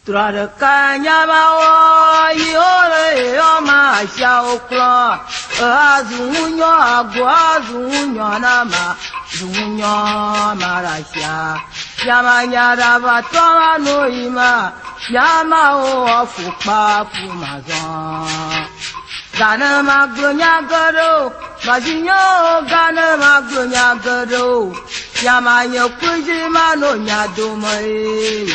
Turadekanya bawa yore ma shaukla azunyo agwa azunyo nama zunyo marasha yamanya rabatwa noima yama o fupa fumazon gana maglunya garo majinyo gana maglunya garo yamanya kujima no nyadomai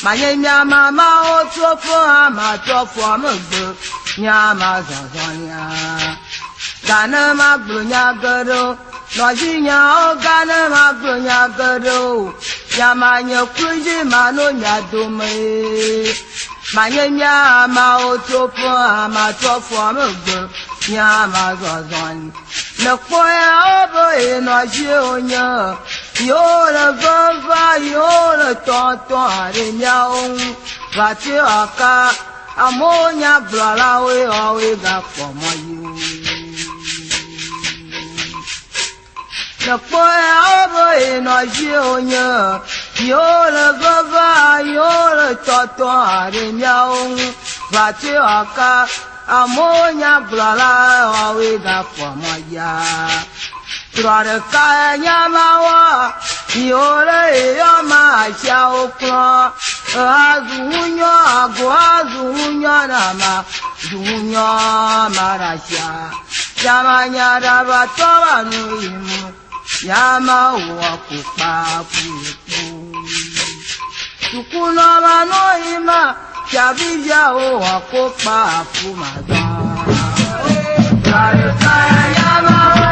Manye nyama ma otofo ama tofo amugbo nyama zanzanya Gana magbo nyagoro Nojinya o gana magbo nyagoro Nyama nyokuji mano nyadome Manye nyama otofo ama tofo amugbo nyama zanzanya Nekpoya obo e noji onya Yore vava, yore tonton, arenya on, vati aka, amonya blala we awe ga for you. The boy over in a jionya, yore vava, yore tonton, arenya on, vati aka, amonya blala awe ga for ya. Turadekanya mawa yore yama shaukla azunyo agwa azunyo nama zunyo marasha yamanya rabatwa nuimu yama wakupa kuku tukuna manoima chabija wakupa kumaza Turadekanya mawa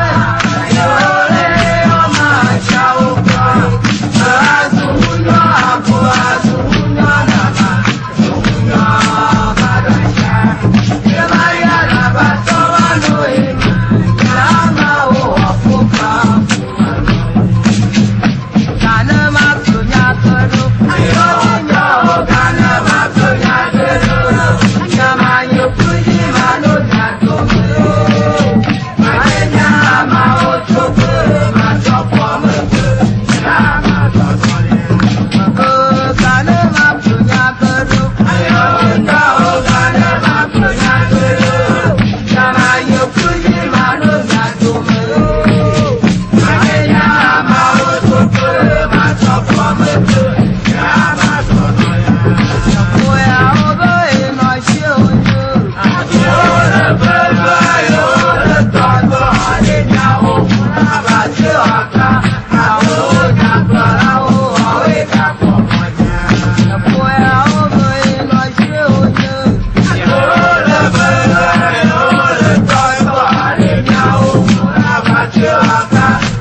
Aka